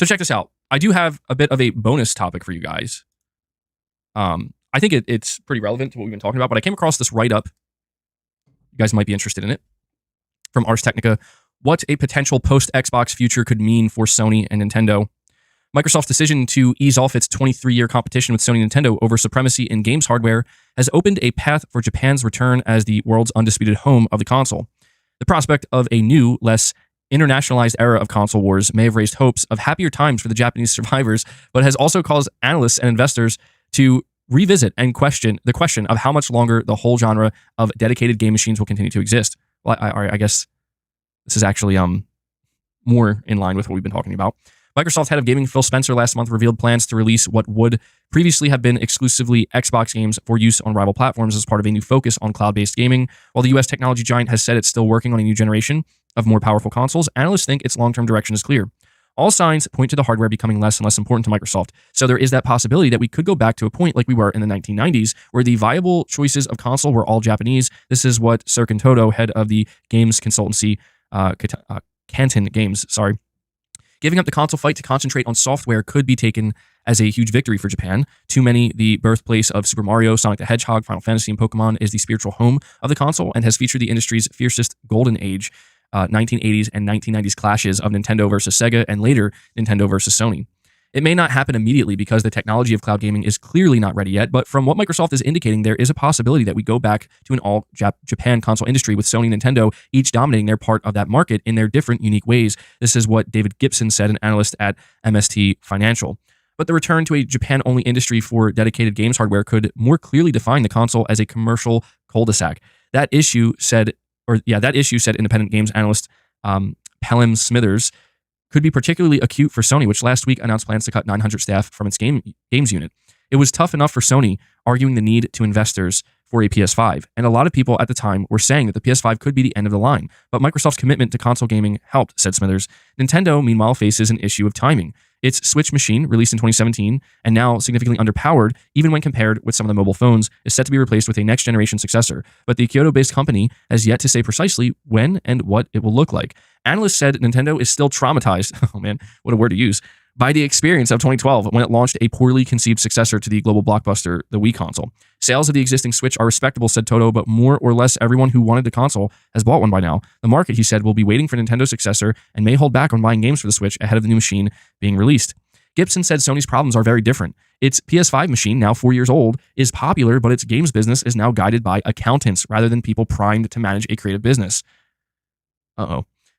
So check this out. I do have a bit of a bonus topic for you guys. I think it's pretty relevant to what we've been talking about, but I came across this write-up. You guys might be interested in it. From Ars Technica. What a potential post-Xbox future could mean for Sony and Nintendo. Microsoft's decision to ease off its 23-year competition with Sony and Nintendo over supremacy in games hardware has opened a path for Japan's return as the world's undisputed home of the console. The prospect of a new, less internationalized era of console wars may have raised hopes of happier times for the Japanese survivors, but has also caused analysts and investors to revisit and question the question of how much longer the whole genre of dedicated game machines will continue to exist. Well, I guess this is actually more in line with what we've been talking about. Microsoft head of gaming Phil Spencer last month revealed plans to release what would previously have been exclusively Xbox games for use on rival platforms as part of a new focus on cloud-based gaming. While the US technology giant has said it's still working on a new generation of more powerful consoles, analysts think its long-term direction is clear. All signs point to the hardware becoming less and less important to Microsoft. So there is that possibility that we could go back to a point like we were in the 1990s, where the viable choices of console were all Japanese. This is what Serkan Toto, head of the games consultancy, Canton Games, giving up the console fight to concentrate on software could be taken as a huge victory for Japan. Too many, the birthplace of Super Mario, Sonic the Hedgehog, Final Fantasy, and Pokemon, is the spiritual home of the console and has featured the industry's fiercest golden age, 1980s and 1990s clashes of Nintendo versus Sega and later Nintendo versus Sony. It may not happen immediately because the technology of cloud gaming is clearly not ready yet, but from what Microsoft is indicating, there is a possibility that we go back to an all-Japan console industry with Sony and Nintendo each dominating their part of that market in their different, unique ways. This is what David Gibson said, an analyst at MST Financial. But the return to a Japan-only industry for dedicated games hardware could more clearly define the console as a commercial cul-de-sac. That issue, said independent games analyst Pelham Smithers, could be particularly acute for Sony, which last week announced plans to cut 900 staff from its games unit. It was tough enough for Sony, arguing the need to investors for a PS5, and a lot of people at the time were saying that the PS5 could be the end of the line, but Microsoft's commitment to console gaming helped, said Smithers. Nintendo, meanwhile, faces an issue of timing. Its Switch machine, released in 2017, and now significantly underpowered, even when compared with some of the mobile phones, is set to be replaced with a next-generation successor, but the Kyoto-based company has yet to say precisely when and what it will look like. Analysts said Nintendo is still traumatized, oh man, what a word to use, by the experience of 2012 when it launched a poorly conceived successor to the global blockbuster, the Wii console. Sales of the existing Switch are respectable, said Toto, but more or less everyone who wanted the console has bought one by now. The market, he said, will be waiting for Nintendo's successor and may hold back on buying games for the Switch ahead of the new machine being released. Gibson said Sony's problems are very different. Its PS5 machine, now 4 years old, is popular, but its games business is now guided by accountants rather than people primed to manage a creative business.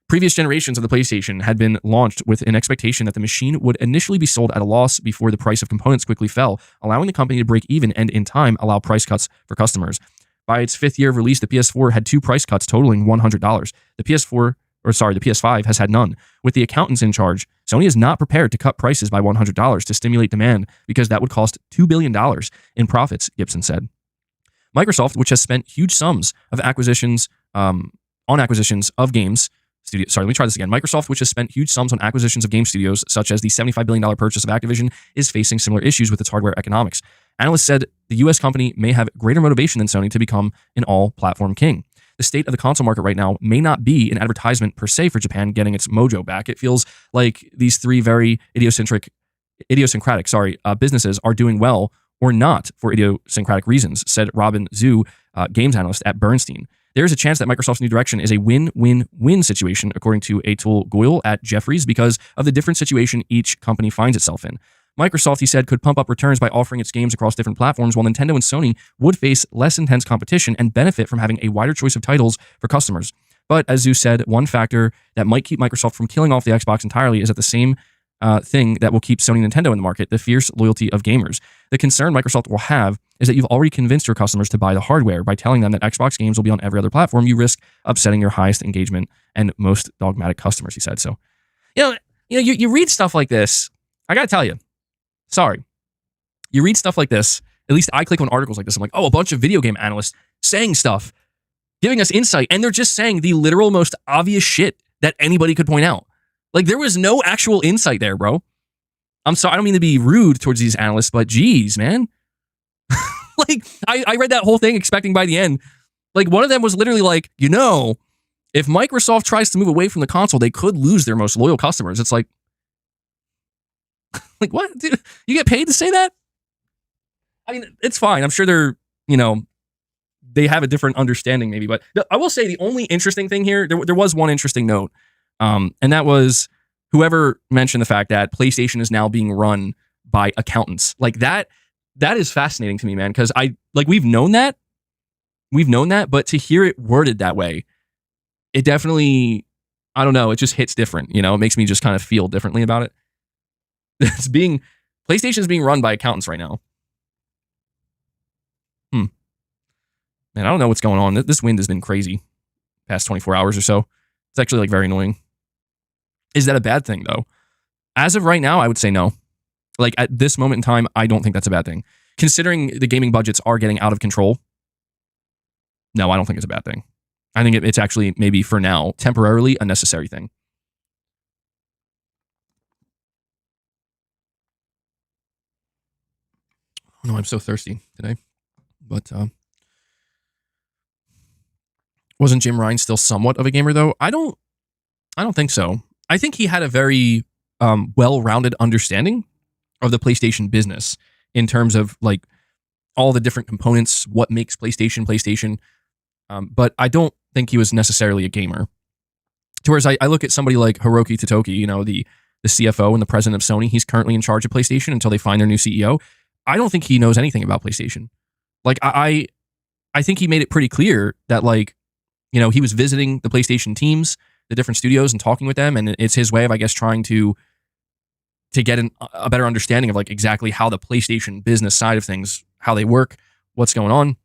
Previous generations of the PlayStation had been launched with an expectation that the machine would initially be sold at a loss before the price of components quickly fell, allowing the company to break even and, in time, allow price cuts for customers. By its 5th year of release, the PS4 had 2 price cuts totaling $100. The PS5 has had none. With the accountants in charge, Sony is not prepared to cut prices by $100 to stimulate demand because that would cost $2 billion in profits, Gibson said. Microsoft, which has spent huge sums of acquisitions of games studios. Sorry, let me try this again. Microsoft, which has spent huge sums on acquisitions of game studios, such as the $75 billion purchase of Activision, is facing similar issues with its hardware economics. Analysts said the U.S. company may have greater motivation than Sony to become an all-platform king. The state of the console market right now may not be an advertisement per se for Japan getting its mojo back. It feels like these three very idiosyncratic businesses are doing well or not for idiosyncratic reasons, said Robin Zhu, games analyst at Bernstein. There is a chance that Microsoft's new direction is a win-win-win situation, according to Atul Goyal at Jefferies, because of the different situation each company finds itself in. Microsoft, he said, could pump up returns by offering its games across different platforms, while Nintendo and Sony would face less intense competition and benefit from having a wider choice of titles for customers. But as Zhu said, one factor that might keep Microsoft from killing off the Xbox entirely is that the same thing that will keep Sony and Nintendo in the market, the fierce loyalty of gamers. The concern Microsoft will have is that you've already convinced your customers to buy the hardware. By telling them that Xbox games will be on every other platform, you risk upsetting your highest engagement and most dogmatic customers, he said. So, you read stuff like this, I gotta tell you, sorry. You read stuff like this, at least I click on articles like this, I'm like, oh, a bunch of video game analysts saying stuff, giving us insight, and they're just saying the literal most obvious shit that anybody could point out. Like, there was no actual insight there, bro. I'm sorry, I don't mean to be rude towards these analysts, but geez, man. Like, I read that whole thing expecting by the end, like, one of them was literally like, if Microsoft tries to move away from the console, they could lose their most loyal customers. It's like, Like, what? Dude, you get paid to say that? I mean, it's fine. I'm sure they're, they have a different understanding maybe. But I will say the only interesting thing here, there was one interesting note. And that was whoever mentioned the fact that PlayStation is now being run by accountants. Like that is fascinating to me, man, because we've known that, but to hear it worded that way, it definitely, I don't know, it just hits different. It makes me just kind of feel differently about it. PlayStation is being run by accountants right now. Man, I don't know what's going on. This wind has been crazy past 24 hours or so. It's actually like very annoying. Is that a bad thing though? As of right now, I would say no. Like at this moment in time, I don't think that's a bad thing. Considering the gaming budgets are getting out of control, no, I don't think it's a bad thing. I think it's actually maybe for now, temporarily, a necessary thing. Oh no, I'm so thirsty today. But wasn't Jim Ryan still somewhat of a gamer though? I don't think so. I think he had a very well-rounded understanding of the PlayStation business in terms of like all the different components, what makes PlayStation. But I don't think he was necessarily a gamer. Whereas I look at somebody like Hiroki Totoki, the CFO and the president of Sony. He's currently in charge of PlayStation until they find their new CEO. I don't think he knows anything about PlayStation. Like I think he made it pretty clear that he was visiting the PlayStation teams, the different studios, and talking with them, and it's his way of, I guess, trying to get a better understanding of exactly how the PlayStation business side of things, how they work, what's going on.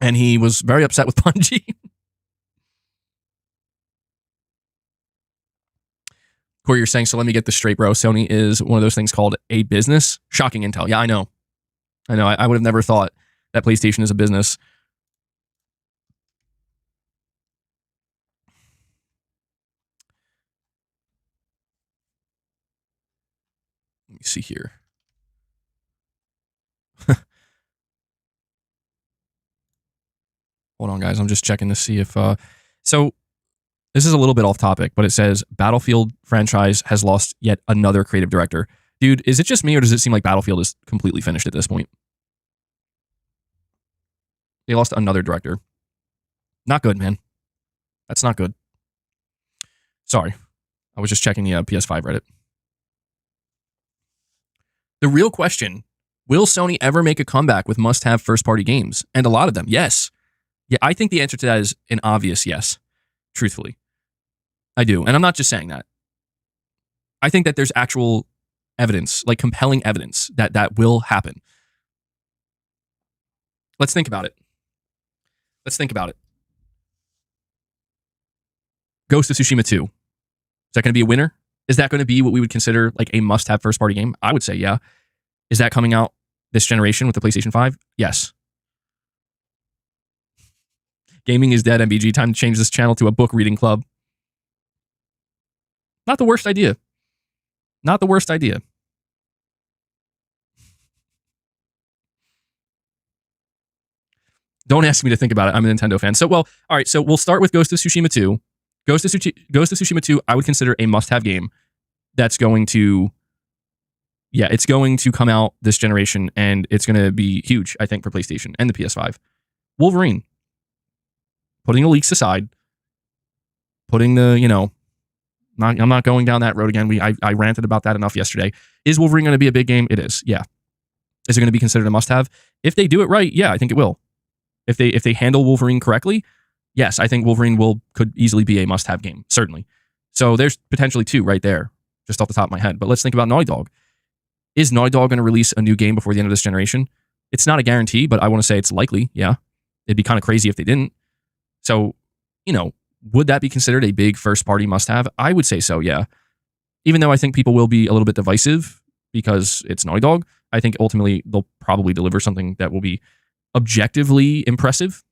And he was very upset with Bungie. Corey, you're saying, so let me get this straight, bro. Sony is one of those things called a business? Shocking intel. Yeah, I know. I would have never thought that PlayStation is a business. Let me see here. Hold on, guys. I'm just checking to see if... So, this is a little bit off topic, but it says, Battlefield franchise has lost yet another creative director. Dude, is it just me, or does it seem like Battlefield is completely finished at this point? They lost another director. Not good, man. That's not good. Sorry. I was just checking the PS5 Reddit. The real question, will Sony ever make a comeback with must-have first-party games? And a lot of them, yes. Yeah, I think the answer to that is an obvious yes, truthfully. I do. And I'm not just saying that. I think that there's actual evidence, like compelling evidence, that will happen. Let's think about it. Ghost of Tsushima 2. Is that going to be a winner? Is that going to be what we would consider like a must-have first-party game? I would say yeah. Is that coming out this generation with the PlayStation 5? Yes. Gaming is dead, MBG. Time to change this channel to a book reading club. Not the worst idea. Don't ask me to think about it. I'm a Nintendo fan. So, well, all right. So we'll start with Ghost of Tsushima 2. Ghost of Tsushima 2, I would consider a must-have game that's going to... Yeah, it's going to come out this generation, and it's going to be huge, I think, for PlayStation and the PS5. Wolverine. Putting the leaks aside, putting the, I'm not going down that road again. I ranted about that enough yesterday. Is Wolverine going to be a big game? It is, yeah. Is it going to be considered a must-have? If they do it right, yeah, I think it will. If they handle Wolverine correctly, yes, I think Wolverine could easily be a must-have game, certainly. So there's potentially two right there, just off the top of my head. But let's think about Naughty Dog. Is Naughty Dog going to release a new game before the end of this generation? It's not a guarantee, but I want to say it's likely, yeah. It'd be kind of crazy if they didn't. So, would that be considered a big first-party must-have? I would say so, yeah. Even though I think people will be a little bit divisive because it's Naughty Dog, I think ultimately they'll probably deliver something that will be objectively impressive.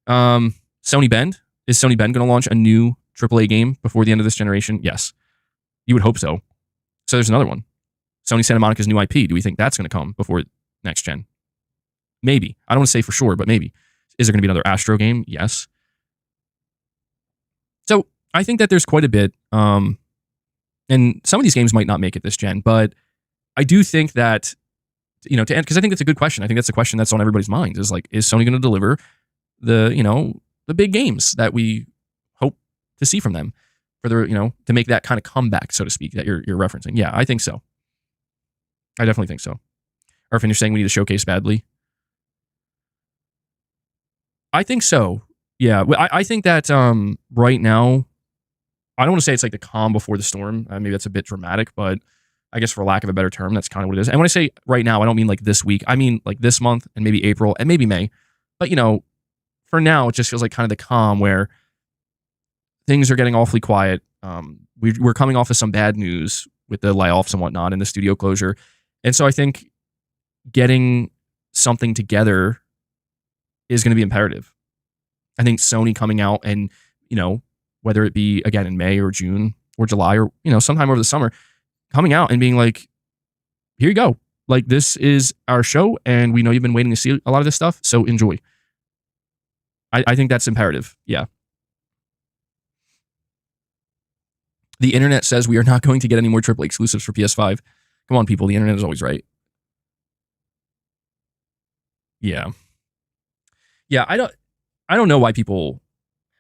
Sony Bend. Is Sony Bend going to launch a new AAA game before the end of this generation? Yes. You would hope so. So there's another one. Sony Santa Monica's new IP. Do we think that's going to come before next gen? Maybe. I don't want to say for sure, but maybe. Is there going to be another Astro game? Yes. So I think that there's quite a bit And some of these games might not make it this gen, but I do think that, to end, because I think that's a good question. I think that's a question that's on everybody's mind is like, is Sony going to deliver the big games that we hope to see from them for their, to make that kind of comeback, so to speak, that you're referencing? Yeah, I think so. I definitely think so. Or if you're saying we need to showcase badly, I think so. Yeah, I think that right now, I don't want to say it's like the calm before the storm. Maybe that's a bit dramatic, but I guess for lack of a better term, that's kind of what it is. And when I say right now, I don't mean like this week. I mean like this month and maybe April and maybe May. But, for now, it just feels like kind of the calm where things are getting awfully quiet. We're coming off of some bad news with the layoffs and whatnot and the studio closure. And so I think getting something together is going to be imperative. I think Sony coming out and, whether it be again in May or June or July or, sometime over the summer, coming out and being like, here you go. Like, this is our show and we know you've been waiting to see a lot of this stuff. So enjoy. I think that's imperative. Yeah. The internet says we are not going to get any more AAA exclusives for PS5. Come on, people. The internet is always right. Yeah. Yeah, I don't know why people...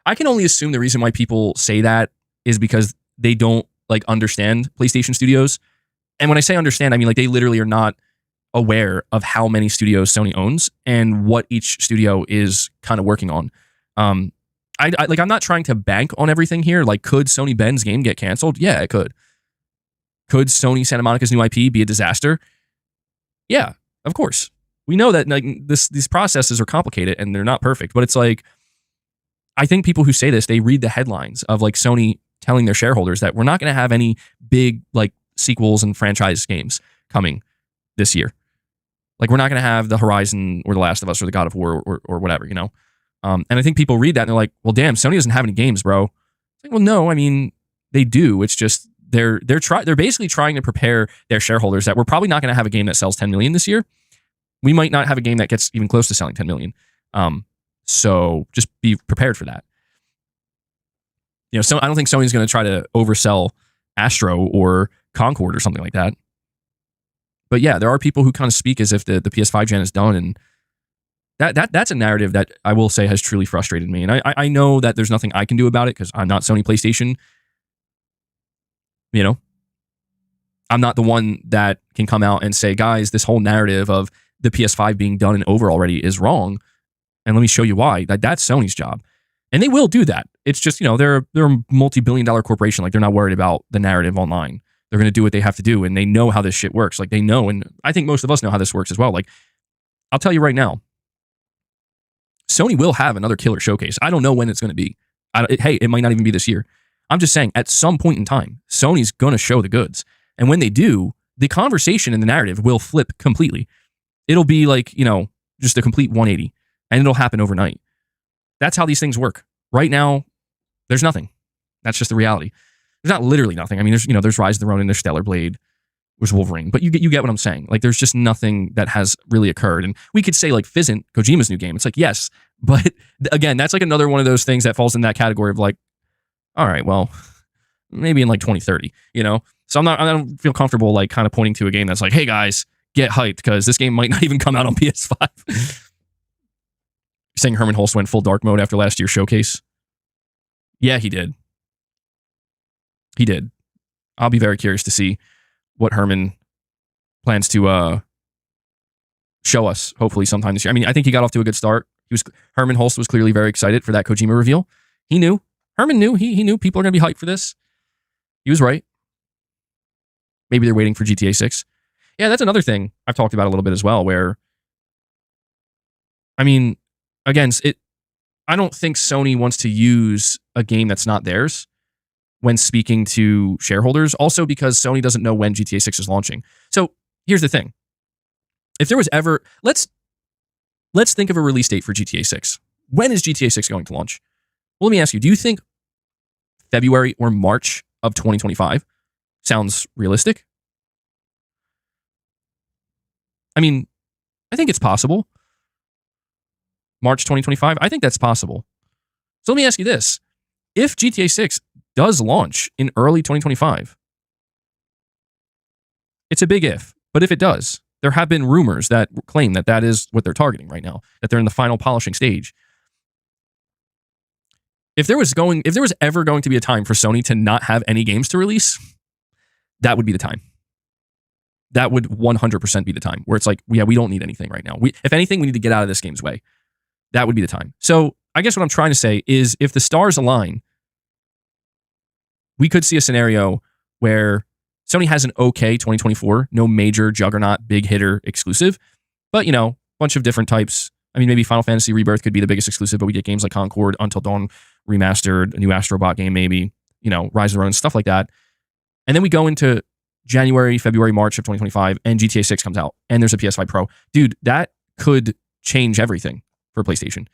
I can only assume the reason why people say that is because they don't understand PlayStation Studios. And when I say understand, I mean they literally are not aware of how many studios Sony owns and what each studio is kind of working on. I'm not trying to bank on everything here. Could Sony Ben's game get canceled? Yeah, it could. Could Sony Santa Monica's new IP be a disaster? Yeah, of course. We know that these processes are complicated and they're not perfect, but it's I think people who say this, they read the headlines of Sony telling their shareholders that we're not going to have any big sequels and franchise games coming this year. We're not going to have the Horizon or the Last of Us or the God of War or whatever, And I think people read that and they're like, well, damn, Sony doesn't have any games, bro. It's well, no, I mean, they do. It's just they're basically trying to prepare their shareholders that we're probably not going to have a game that sells 10 million this year. We might not have a game that gets even close to selling 10 million. So just be prepared for that. So I don't think Sony's going to try to oversell Astro or Concord or something like that. But yeah, there are people who kind of speak as if the PS5 gen is done, and that's a narrative that I will say has truly frustrated me. And I know that there's nothing I can do about it because I'm not Sony PlayStation. I'm not the one that can come out and say, guys, this whole narrative of the PS5 being done and over already is wrong. And let me show you why. That's Sony's job. And they will do that. It's just, they're a multi-billion-dollar corporation. They're not worried about the narrative online. They're going to do what they have to do, and they know how this shit works. They know, and I think most of us know how this works as well. I'll tell you right now, Sony will have another killer showcase. I don't know when it's going to be. It might not even be this year. I'm just saying, at some point in time, Sony's going to show the goods. And when they do, the conversation and the narrative will flip completely. It'll be just a complete 180, and it'll happen overnight. That's how these things work. Right now, there's nothing. That's just the reality. There's not literally nothing. I mean, there's Rise of the Ronin, there's Stellar Blade, there's Wolverine, but you get what I'm saying. There's just nothing that has really occurred. And we could say Physint, Kojima's new game. It's yes, but again, that's another one of those things that falls in that category of all right, well, maybe in 2030, So I don't feel comfortable kind of pointing to a game that's hey guys, get hyped because this game might not even come out on PS5. Saying Herman Hulst went full dark mode after last year's showcase. Yeah, he did. He did. I'll be very curious to see what Herman plans to show us, hopefully sometime this year. I mean, I think he got off to a good start. Herman Hulst was clearly very excited for that Kojima reveal. He knew. Herman knew. He knew people are going to be hyped for this. He was right. Maybe they're waiting for GTA 6. Yeah, that's another thing I've talked about a little bit as well, where, I mean, again, I don't think Sony wants to use a game that's not theirs when speaking to shareholders. Also because Sony doesn't know when GTA 6 is launching. So here's the thing. If there was ever, let's think of a release date for GTA 6. When is GTA 6 going to launch? Well, let me ask you, do you think February or March of 2025 sounds realistic? I mean, I think it's possible. March 2025, I think that's possible. So let me ask you this. If GTA 6 does launch in early 2025, It's a big if, but if it does, there have been rumors that claim that that is what they're targeting right now, that they're in the final polishing stage. If there was ever going to be a time for Sony to not have any games to release, that would be the time. That would 100% be the time where it's like, yeah, we don't need anything right now. If anything, we need to get out of this game's way. That would be the time. So I guess what I'm trying to say is if the stars align, we could see a scenario where Sony has an okay 2024, no major juggernaut, big hitter exclusive, but, you know, a bunch of different types. I mean, maybe Final Fantasy Rebirth could be the biggest exclusive, but we get games like Concord, Until Dawn Remastered, a new Astrobot game, maybe, you know, Rise of the Ronin, stuff like that. And then we go into January, February, March of 2025, and GTA 6 comes out, and there's a PS5 Pro. Dude, that could change everything for PlayStation.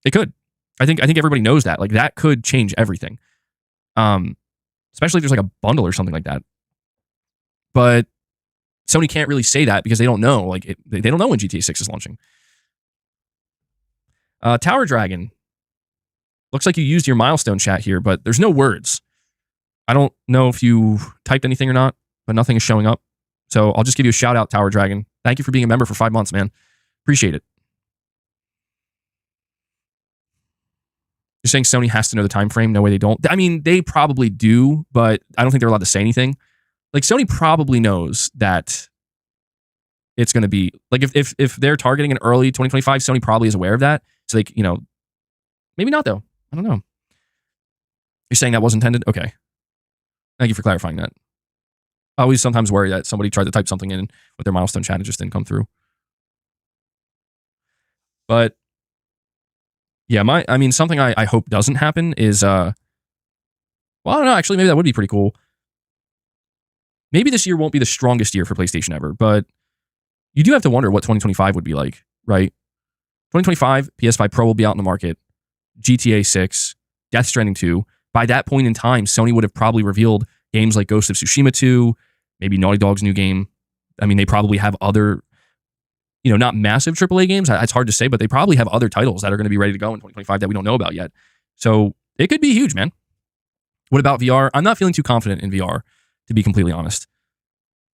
It could. I think everybody knows that. Like, that could change everything. Especially if there's like a bundle or something like that. But Sony can't really say that because they don't know. Like, they don't know when GTA 6 is launching. Tower Dragon. Looks like you used your milestone chat here, but there's no words. I don't know if you typed anything or not, but nothing is showing up. So I'll just give you a shout out, Tower Dragon. Thank you for being a member for 5 months, man. Appreciate it. You're saying Sony has to know the time frame? No way they don't. I mean, they probably do, but I don't think they're allowed to say anything. Like, Sony probably knows that it's going to be like if they're targeting an early 2025, Sony probably is aware of that. So they, you know, maybe not though. I don't know. You're saying that was intended? Okay. Thank you for clarifying that. I always sometimes worry that somebody tried to type something in with their milestone chat and it just didn't come through. But yeah, something I hope doesn't happen is, well, I don't know. Actually, maybe that would be pretty cool. Maybe this year won't be the strongest year for PlayStation ever, but you do have to wonder what 2025 would be like, right? 2025, PS5 Pro will be out in the market. GTA 6, Death Stranding 2. By that point in time, Sony would have probably revealed games like Ghost of Tsushima 2, maybe Naughty Dog's new game. I mean, they probably have other, you know, not massive AAA games. It's hard to say, but they probably have other titles that are going to be ready to go in 2025 that we don't know about yet. So it could be huge, man. What about VR? I'm not feeling too confident in VR, to be completely honest.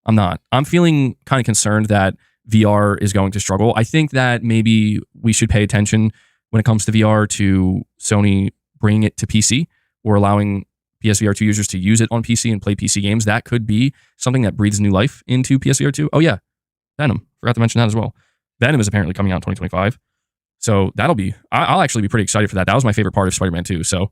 I'm not. I'm feeling kind of concerned that VR is going to struggle. I think that maybe we should pay attention when it comes to VR to Sony bringing it to PC or allowing PSVR 2 users to use it on PC and play PC games. That could be something that breathes new life into PSVR 2. Oh yeah, Venom. Forgot to mention that as well. Venom is apparently coming out in 2025. So that'll be, I'll actually be pretty excited for that. That was my favorite part of Spider-Man 2. So